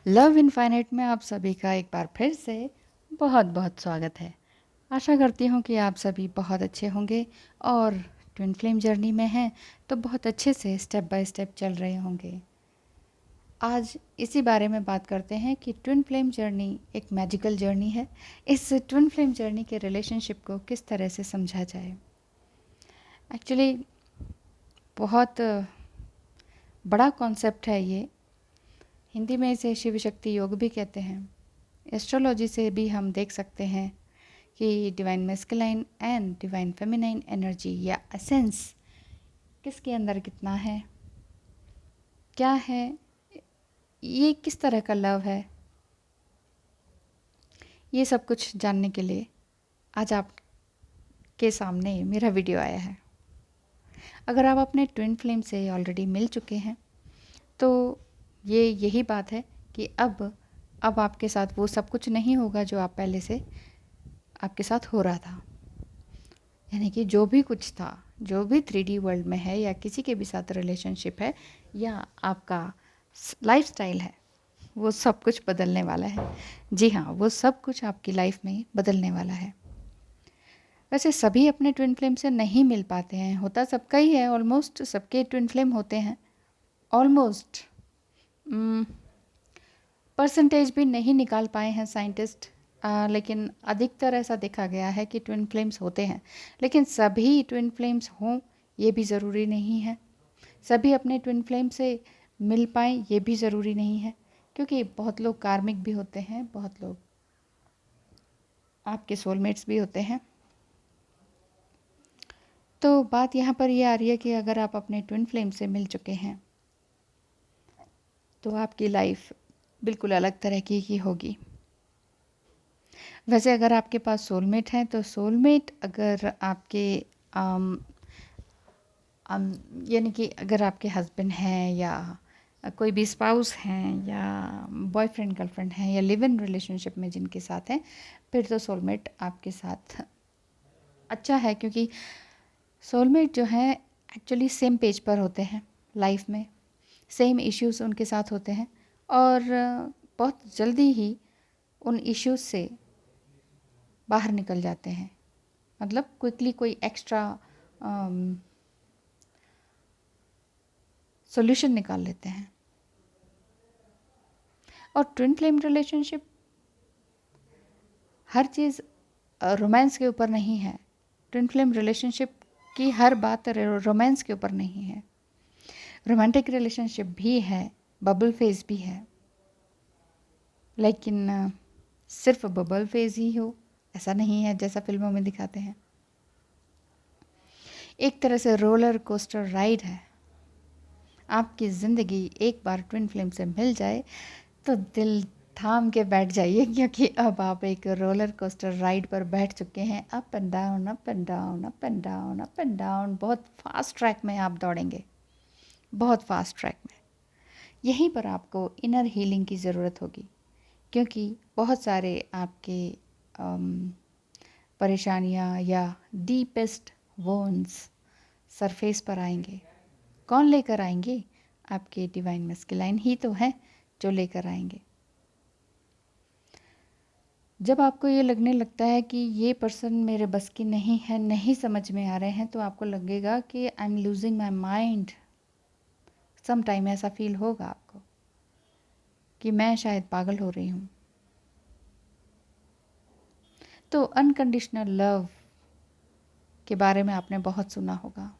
Love infinite में आप सभी का एक बार फिर से बहुत बहुत स्वागत है। आशा करती हूँ कि आप सभी बहुत अच्छे होंगे और ट्विन फ्लेम जर्नी में हैं तो बहुत अच्छे से स्टेप बाय स्टेप चल रहे होंगे। आज इसी बारे में बात करते हैं कि ट्विन फ्लेम जर्नी एक मैजिकल जर्नी है। इस ट्विन फ्लेम जर्नी के रिलेशनशिप को किस तरह से समझा जाए। एक्चुअली बहुत बड़ा कॉन्सेप्ट है ये। हिंदी में इसे शिव शक्ति योग भी कहते हैं। एस्ट्रोलॉजी से भी हम देख सकते हैं कि divine masculine and divine feminine energy या एसेंस किसके अंदर कितना है, क्या है, ये किस तरह का लव है, ये सब कुछ जानने के लिए आज आपके सामने मेरा वीडियो आया है। अगर आप अपने ट्विन फ्लेम से ऑलरेडी मिल चुके हैं तो ये यही बात है कि अब आपके साथ वो सब कुछ नहीं होगा जो आप पहले से आपके साथ हो रहा था। यानी कि जो भी कुछ था, जो भी 3D वर्ल्ड में है या किसी के भी साथ रिलेशनशिप है या आपका लाइफस्टाइल है, वो सब कुछ बदलने वाला है। जी हाँ, वो सब कुछ आपकी लाइफ में बदलने वाला है। वैसे सभी अपने ट्विन फ्लेम से नहीं मिल पाते हैं, होता सबका ही है, ऑलमोस्ट सबके ट्विन फ्लेम होते हैं। ऑलमोस्ट परसेंटेज भी नहीं निकाल पाए हैं साइंटिस्ट, लेकिन अधिकतर ऐसा देखा गया है कि ट्विन फ्लेम्स होते हैं। लेकिन सभी ट्विन फ्लेम्स हों ये भी ज़रूरी नहीं है। सभी अपने ट्विन फ्लेम से मिल पाएँ ये भी ज़रूरी नहीं है, क्योंकि बहुत लोग कार्मिक भी होते हैं, बहुत लोग आपके सोलमेट्स भी होते हैं। तो बात यहाँ पर ये आ रही है कि अगर आप अपने ट्विन फ्लेम से मिल चुके हैं तो आपकी लाइफ बिल्कुल अलग तरह की होगी। वैसे अगर आपके पास सोलमेट है तो सोलमेट अगर आपके यानी कि अगर आपके हस्बैंड हैं या कोई भी स्पाउस हैं या बॉयफ्रेंड गर्लफ्रेंड हैं या लिव इन रिलेशनशिप में जिनके साथ हैं, फिर तो सोलमेट आपके साथ अच्छा है, क्योंकि सोलमेट जो है एक्चुअली सेम पेज पर होते हैं लाइफ में, सेम इश्यूज़ उनके साथ होते हैं और बहुत जल्दी ही उन इश्यूज़ से बाहर निकल जाते हैं। मतलब क्विकली कोई एक्स्ट्रा सॉल्यूशन निकाल लेते हैं। और ट्विन फ्लेम रिलेशनशिप हर चीज़ रोमांस के ऊपर नहीं है। ट्विन फ्लेम रिलेशनशिप की हर बात रोमांस के ऊपर नहीं है। रोमांटिक रिलेशनशिप भी है, बबल फेज भी है, लेकिन सिर्फ बबल फेज ही हो ऐसा नहीं है जैसा फिल्मों में दिखाते हैं। एक तरह से रोलर कोस्टर राइड है। आपकी ज़िंदगी एक बार ट्विन फ्लेम से मिल जाए तो दिल थाम के बैठ जाइए, क्योंकि अब आप एक रोलर कोस्टर राइड पर बैठ चुके हैं। Up and down, up and down, up and down, up and down. बहुत फास्ट ट्रैक में आप दौड़ेंगे, बहुत फास्ट ट्रैक में। यहीं पर आपको इनर हीलिंग की ज़रूरत होगी, क्योंकि बहुत सारे आपके परेशानियाँ या डीपेस्ट वोन्स सरफेस पर आएंगे। कौन लेकर आएंगे? आपके डिवाइन मैस्कुलाइन ही तो हैं जो लेकर आएंगे। जब आपको ये लगने लगता है कि ये पर्सन मेरे बस की नहीं है, नहीं समझ में आ रहे हैं, तो आपको लगेगा कि I am losing my mind. Some time ऐसा फील होगा आपको कि मैं शायद पागल हो रही हूँ। तो अनकंडीशनल लव के बारे में आपने बहुत सुना होगा।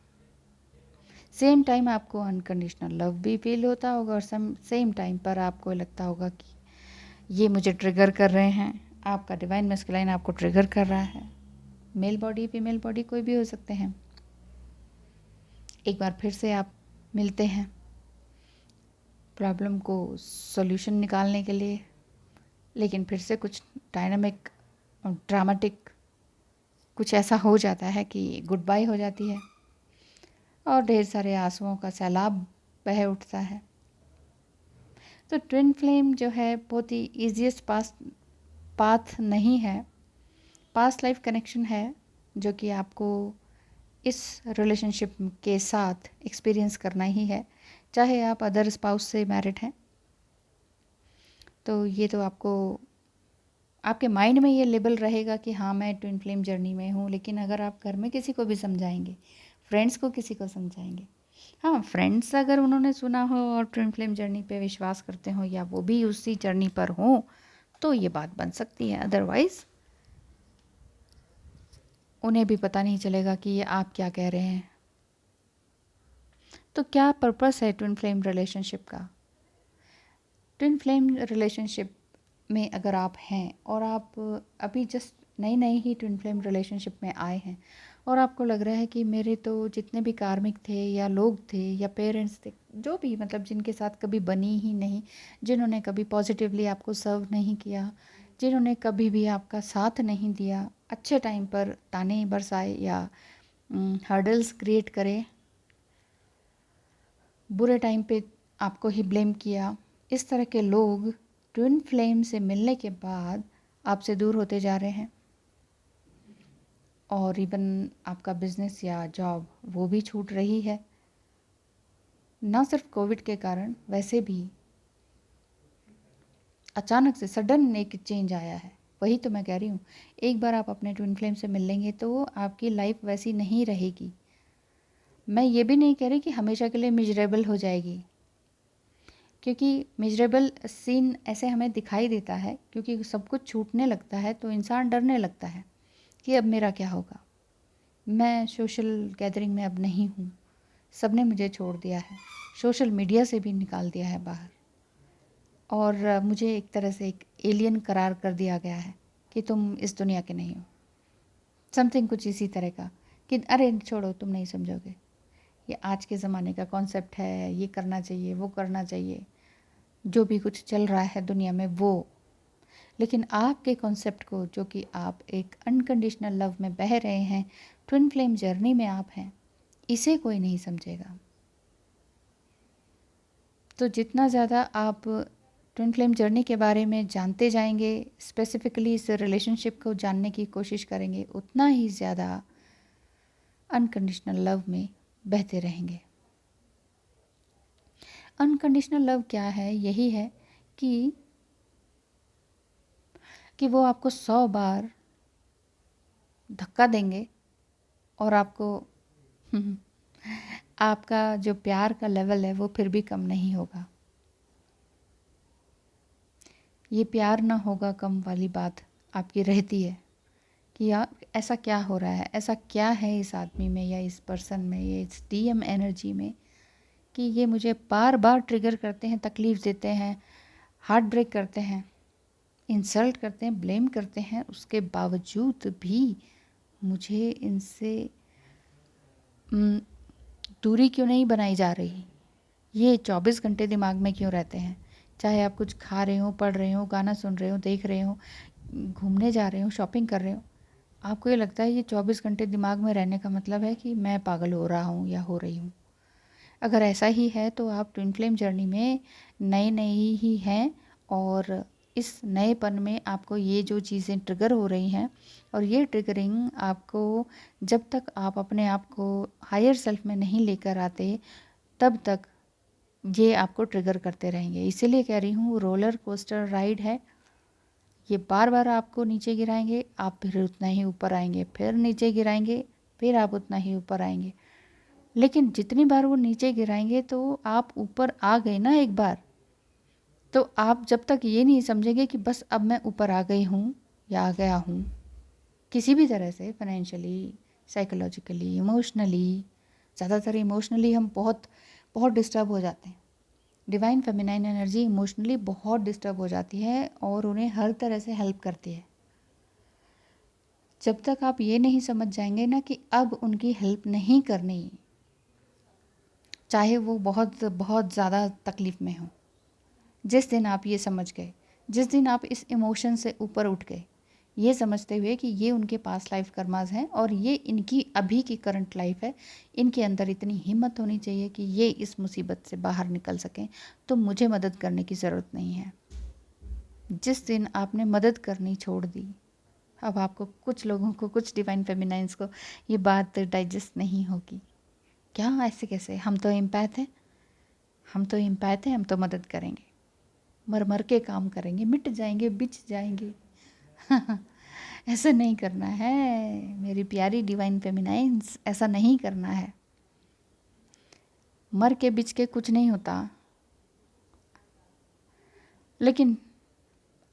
सेम टाइम आपको अनकंडीशनल लव भी फील होता होगा और सेम टाइम पर आपको लगता होगा कि ये मुझे ट्रिगर कर रहे हैं। आपका डिवाइन मैस्कुलाइन आपको ट्रिगर कर रहा है। मेल बॉडी, फीमेल बॉडी, कोई भी हो सकते हैं। एक बार फिर से आप मिलते हैं प्रॉब्लम को सॉल्यूशन निकालने के लिए, लेकिन फिर से कुछ डायनामिक और ड्रामेटिक कुछ ऐसा हो जाता है कि गुड बाय हो जाती है और ढेर सारे आंसुओं का सैलाब बह उठता है। तो ट्विन फ्लेम जो है बहुत ही ईजीएस्ट पाथ नहीं है, पास्ट लाइफ कनेक्शन है जो कि आपको इस रिलेशनशिप के साथ एक्सपीरियंस करना ही है, चाहे आप अदर स्पाउस से मैरिड हैं तो ये तो आपको आपके माइंड में ये लेबल रहेगा कि हाँ मैं ट्विन फ्लेम जर्नी में हूँ, लेकिन अगर आप घर में किसी को भी समझाएंगे, फ्रेंड्स को किसी को समझाएंगे, हाँ फ्रेंड्स अगर उन्होंने सुना हो और ट्विन फ्लेम जर्नी पे विश्वास करते हो या वो भी उसी जर्नी पर हो तो ये बात बन सकती है। अदरवाइज़ उन्हें भी पता नहीं चलेगा कि ये आप क्या कह रहे हैं। तो क्या पर्पस है ट्विन फ्लेम रिलेशनशिप का? ट्विन फ्लेम रिलेशनशिप में अगर आप हैं और आप अभी जस्ट नई नई ही ट्विन फ्लेम रिलेशनशिप में आए हैं और आपको लग रहा है कि मेरे तो जितने भी कार्मिक थे या लोग थे या पेरेंट्स थे, जो भी मतलब जिनके साथ कभी बनी ही नहीं, जिन्होंने कभी पॉजिटिवली आपको सर्व नहीं किया, जिन्होंने कभी भी आपका साथ नहीं दिया, अच्छे टाइम पर ताने बरसाए या हर्डल्स क्रिएट करे, बुरे टाइम पे आपको ही ब्लेम किया, इस तरह के लोग ट्विन फ्लेम से मिलने के बाद आपसे दूर होते जा रहे हैं। और इवन आपका बिजनेस या जॉब वो भी छूट रही है, ना सिर्फ कोविड के कारण, वैसे भी अचानक से सडन एक चेंज आया है। वही तो मैं कह रही हूँ, एक बार आप अपने ट्विन फ्लेम से मिल लेंगे तो आपकी लाइफ वैसी नहीं रहेगी। मैं ये भी नहीं कह रही कि हमेशा के लिए मिजरेबल हो जाएगी, क्योंकि मिजरेबल सीन ऐसे हमें दिखाई देता है क्योंकि सब कुछ छूटने लगता है तो इंसान डरने लगता है कि अब मेरा क्या होगा, मैं सोशल गैदरिंग में अब नहीं हूँ, सबने मुझे छोड़ दिया है, सोशल मीडिया से भी निकाल दिया है बाहर, और मुझे एक तरह से एक एलियन करार कर दिया गया है कि तुम इस दुनिया के नहीं हो, समथिंग कुछ इसी तरह का कि अरे छोड़ो तुम नहीं समझोगे, ये आज के ज़माने का कॉन्सेप्ट है, ये करना चाहिए वो करना चाहिए, जो भी कुछ चल रहा है दुनिया में वो। लेकिन आपके कॉन्सेप्ट को, जो कि आप एक अनकंडीशनल लव में बह रहे हैं, ट्विन फ्लेम जर्नी में आप हैं, इसे कोई नहीं समझेगा। तो जितना ज़्यादा आप ट्विन फ्लेम जर्नी के बारे में जानते जाएंगे, स्पेसिफिकली इस रिलेशनशिप को जानने की कोशिश करेंगे, उतना ही ज़्यादा अनकंडीशनल लव में बहते रहेंगे। अनकंडीशनल लव क्या है? यही है कि वो आपको 100 बार धक्का देंगे और आपको आपका जो प्यार का लेवल है वो फिर भी कम नहीं होगा। ये प्यार ना होगा कम वाली बात आपकी रहती है कि यार ऐसा क्या हो रहा है, ऐसा क्या है इस आदमी में या इस पर्सन में या इस डीएम एनर्जी में कि ये मुझे बार बार ट्रिगर करते हैं, तकलीफ़ देते हैं, हार्ट ब्रेक करते हैं, इंसल्ट करते हैं, ब्लेम करते हैं, उसके बावजूद भी मुझे इनसे दूरी क्यों नहीं बनाई जा रही, ये 24 घंटे दिमाग में क्यों रहते हैं। चाहे आप कुछ खा रहे हो, पढ़ रहे हो, गाना सुन रहे हो, देख रहे हो, घूमने जा रहे हो, शॉपिंग कर रहे हो, आपको ये लगता है ये 24 घंटे दिमाग में रहने का मतलब है कि मैं पागल हो रहा हूँ या हो रही हूँ। अगर ऐसा ही है तो आप ट्विन फ्लेम जर्नी में नए नए ही हैं, और इस नएपन में आपको ये जो चीज़ें ट्रिगर हो रही हैं, और ये ट्रिगरिंग आपको, जब तक आप अपने आप को हायर सेल्फ में नहीं लेकर आते तब तक ये आपको ट्रिगर करते रहेंगे। इसीलिए कह रही हूँ रोलर कोस्टर राइड है, ये बार बार आपको नीचे गिराएंगे, आप फिर उतना ही ऊपर आएंगे, फिर नीचे गिराएंगे, फिर आप उतना ही ऊपर आएंगे। लेकिन जितनी बार वो नीचे गिराएंगे तो आप ऊपर आ गए ना एक बार, तो आप जब तक ये नहीं समझेंगे कि बस अब मैं ऊपर आ गई हूँ या आ गया हूँ, किसी भी तरह से, फाइनेंशियली, साइकोलॉजिकली, इमोशनली, ज़्यादातर इमोशनली हम बहुत बहुत डिस्टर्ब हो जाते हैं। डिवाइन फेमिनाइन एनर्जी इमोशनली बहुत डिस्टर्ब हो जाती है और उन्हें हर तरह से हेल्प करती है। जब तक आप ये नहीं समझ जाएंगे ना कि अब उनकी हेल्प नहीं करनी, चाहे वो बहुत बहुत ज़्यादा तकलीफ़ में हो, जिस दिन आप ये समझ गए, जिस दिन आप इस इमोशन से ऊपर उठ गए, ये समझते हुए कि ये उनके पास लाइफ कर्माज हैं और ये इनकी अभी की करंट लाइफ है, इनके अंदर इतनी हिम्मत होनी चाहिए कि ये इस मुसीबत से बाहर निकल सकें, तो मुझे मदद करने की ज़रूरत नहीं है। जिस दिन आपने मदद करनी छोड़ दी, अब आपको, कुछ लोगों को, कुछ डिवाइन फेमिनाइंस को ये बात डाइजेस्ट नहीं होगी। क्या ऐसे कैसे, हम तो एम्पैथ हैं, हम तो एम्पैथ हैं, हम तो मदद करेंगे। मर मर के काम करेंगे, मिट जाएंगे, बिछ जाएंगे। ऐसा नहीं करना है मेरी प्यारी डिवाइन फेमिनाइंस, ऐसा नहीं करना है। मर के बिछ के कुछ नहीं होता, लेकिन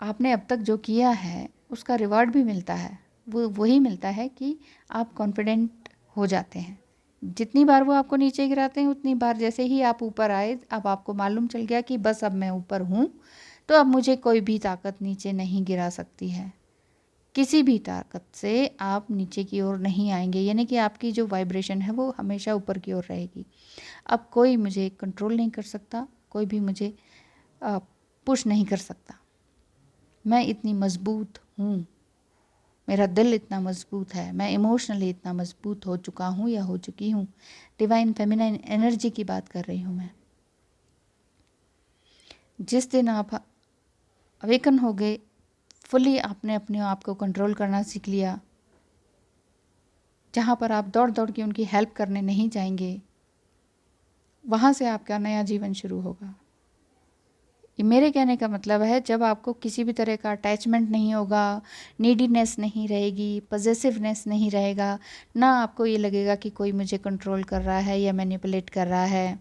आपने अब तक जो किया है उसका रिवॉर्ड भी मिलता है। वो वही मिलता है कि आप कॉन्फिडेंट हो जाते हैं। जितनी बार वो आपको नीचे गिराते हैं, उतनी बार जैसे ही आप ऊपर आए, अब आपको मालूम चल गया कि बस अब मैं ऊपर हूँ, तो अब मुझे कोई भी ताकत नीचे नहीं गिरा सकती है। किसी भी ताकत से आप नीचे की ओर नहीं आएंगे, यानी कि आपकी जो वाइब्रेशन है वो हमेशा ऊपर की ओर रहेगी। अब कोई मुझे कंट्रोल नहीं कर सकता, कोई भी मुझे पुश नहीं कर सकता। मैं इतनी मज़बूत हूँ, मेरा दिल इतना मज़बूत है, मैं इमोशनली इतना मज़बूत हो चुका हूँ या हो चुकी हूँ। डिवाइन फेमिनाइन एनर्जी की बात कर रही हूँ मैं। जिस दिन आप अवेकन हो गए, फुली आपने अपने आप को कंट्रोल करना सीख लिया, जहाँ पर आप दौड़ दौड़ के उनकी हेल्प करने नहीं जाएंगे, वहाँ से आपका नया जीवन शुरू होगा। ये मेरे कहने का मतलब है, जब आपको किसी भी तरह का अटैचमेंट नहीं होगा, नीडीनेस नहीं रहेगी, पॉजेसिवनेस नहीं रहेगा, ना आपको ये लगेगा कि कोई मुझे कंट्रोल कर रहा है या मैनिपुलेट कर रहा है।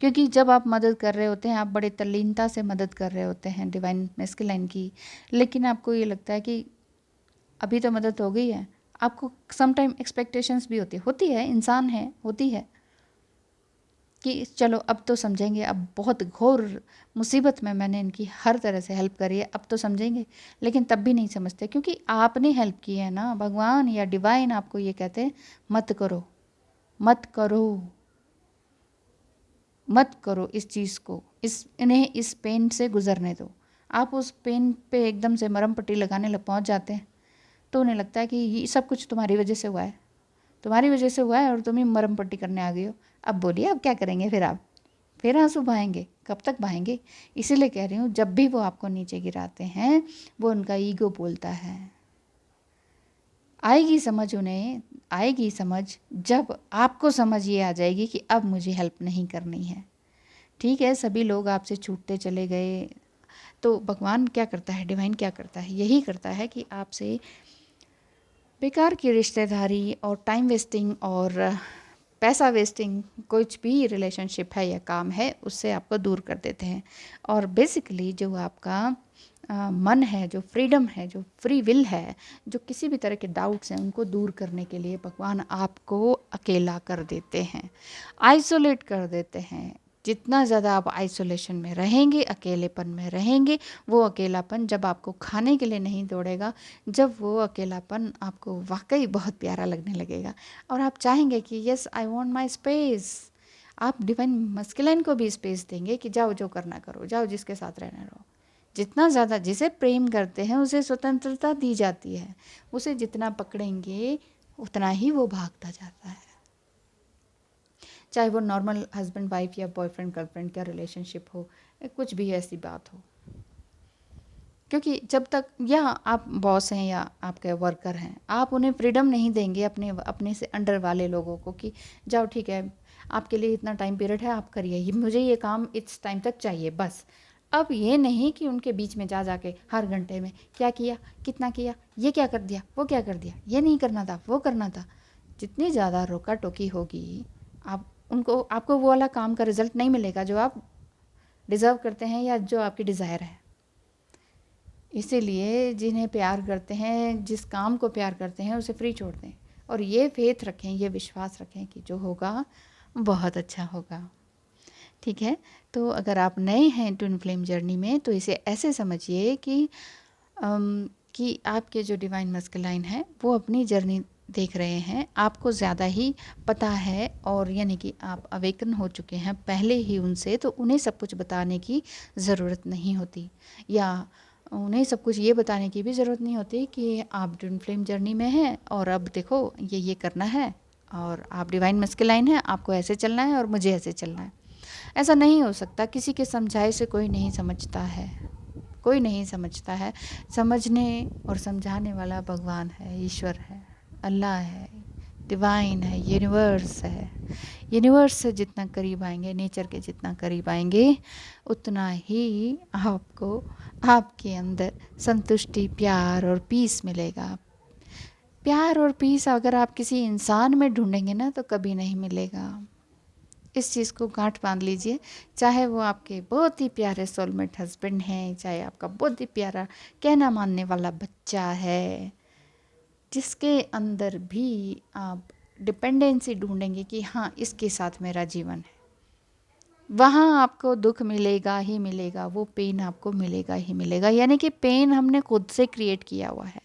क्योंकि जब आप मदद कर रहे होते हैं, आप बड़े तल्लीनता से मदद कर रहे होते हैं डिवाइन मैस्कुलाइन की, लेकिन आपको ये लगता है कि अभी तो मदद हो गई है। आपको समटाइम एक्सपेक्टेशंस भी होती है, इंसान है, होती है कि चलो अब तो समझेंगे, अब बहुत घोर मुसीबत में मैंने इनकी हर तरह से हेल्प करी है, अब तो समझेंगे। लेकिन तब भी नहीं समझते, क्योंकि आपने हेल्प की है ना। भगवान या डिवाइन आपको ये कहते हैं, मत करो, मत करो, मत करो इस चीज़ को, इन्हें इस पेन से गुजरने दो। आप उस पेन पे एकदम से मरहम पट्टी लगाने लग पहुँच जाते हैं, तो उन्हें लगता है कि ये सब कुछ तुम्हारी वजह से हुआ है, तुम्हारी वजह से हुआ है और तुम ही मरहम पट्टी करने आ गई हो। अब बोलिए, अब क्या करेंगे फिर आप? फिर आंसू बहाएंगे, कब तक बहाएंगे? इसीलिए कह रही हूँ, जब भी वो आपको नीचे गिराते हैं, वो उनका ईगो बोलता है। आएगी समझ उन्हें, आएगी समझ, जब आपको समझ ये आ जाएगी कि अब मुझे हेल्प नहीं करनी है। ठीक है, सभी लोग आपसे छूटते चले गए, तो भगवान क्या करता है, डिवाइन क्या करता है? यही करता है कि आपसे बेकार की रिश्तेदारी और टाइम वेस्टिंग और पैसा वेस्टिंग कुछ भी रिलेशनशिप है या काम है, उससे आपको दूर कर देते हैं। और बेसिकली जो आपका मन है, जो फ्रीडम है, जो फ्री विल है, जो किसी भी तरह के डाउट्स हैं, उनको दूर करने के लिए भगवान आपको अकेला कर देते हैं, आइसोलेट कर देते हैं। जितना ज़्यादा आप आइसोलेशन में रहेंगे, अकेलेपन में रहेंगे, वो अकेलापन जब आपको खाने के लिए नहीं दौड़ेगा, जब वो अकेलापन आपको वाकई बहुत प्यारा लगने लगेगा और आप चाहेंगे कि yes I want my space. आप डिवाइन मस्कुलाइन को भी स्पेस देंगे कि जाओ, जो करना करो, जाओ, जिसके साथ रहना रहो। जितना ज़्यादा जिसे प्रेम करते हैं उसे स्वतंत्रता दी जाती है, उसे जितना पकड़ेंगे उतना ही वो भागता जाता है। चाहे वो नॉर्मल हस्बैंड वाइफ या बॉयफ्रेंड गर्लफ्रेंड का रिलेशनशिप हो, कुछ भी ऐसी बात हो। क्योंकि जब तक, या आप बॉस हैं या आपके वर्कर हैं, आप उन्हें फ्रीडम नहीं देंगे अपने से अंडर वाले लोगों को कि जाओ ठीक है, आपके लिए इतना टाइम पीरियड है, आप करिए, मुझे ये काम इस टाइम तक चाहिए बस। अब ये नहीं कि उनके बीच में जा जाके हर घंटे में क्या किया, कितना किया, ये क्या कर दिया, वो क्या कर दिया, ये नहीं करना था, वो करना था। जितनी ज़्यादा रोका टोकी होगी, आपको वो वाला काम का रिजल्ट नहीं मिलेगा जो आप डिज़र्व करते हैं या जो आपकी डिज़ायर है। इसीलिए जिन्हें प्यार करते हैं, जिस काम को प्यार करते हैं, उसे फ्री छोड़ दें और ये फेथ रखें, ये विश्वास रखें कि जो होगा बहुत अच्छा होगा। ठीक है, तो अगर आप नए हैं ट्विन फ्लेम जर्नी में, तो इसे ऐसे समझिए कि आपके जो डिवाइन मस्कुलाइन है वो अपनी जर्नी देख रहे हैं, आपको ज़्यादा ही पता है, और यानी कि आप अवेकन हो चुके हैं पहले ही उनसे, तो उन्हें सब कुछ बताने की ज़रूरत नहीं होती, या उन्हें सब कुछ ये बताने की भी ज़रूरत नहीं होती कि आप ट्विन फ्लेम जर्नी में हैं और अब देखो ये करना है, और आप डिवाइन मस्कुलाइन हैं, आपको ऐसे चलना है और मुझे ऐसे चलना है। ऐसा नहीं हो सकता, किसी के समझाए से कोई नहीं समझता है, कोई नहीं समझता है। समझने और समझाने वाला भगवान है, ईश्वर है, अल्लाह है, डिवाइन है, यूनिवर्स है। यूनिवर्स से जितना करीब आएंगे, नेचर के जितना करीब आएंगे, उतना ही आपको आपके अंदर संतुष्टि, प्यार और पीस मिलेगा। प्यार और पीस अगर आप किसी इंसान में ढूंढेंगे ना तो कभी नहीं मिलेगा। इस चीज़ को गांठ बांध लीजिए। चाहे वो आपके बहुत ही प्यारे सोलमेट हस्बैंड हैं, चाहे आपका बहुत ही प्यारा कहना मानने वाला बच्चा है, जिसके अंदर भी आप डिपेंडेंसी ढूंढेंगे कि हाँ इसके साथ मेरा जीवन है, वहाँ आपको दुख मिलेगा ही मिलेगा, वो पेन आपको मिलेगा ही मिलेगा। यानी कि पेन हमने खुद से क्रिएट किया हुआ है,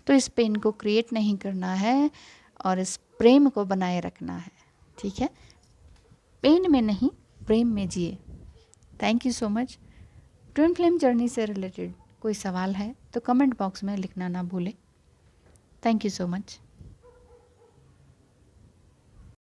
तो इस पेन को क्रिएट नहीं करना है और इस प्रेम को बनाए रखना है। ठीक है, पेन में नहीं, प्रेम में जिए। Thank you so much. Twin flame journey से रिलेटेड कोई सवाल है तो कमेंट बॉक्स में लिखना ना भूलें। Thank you so much.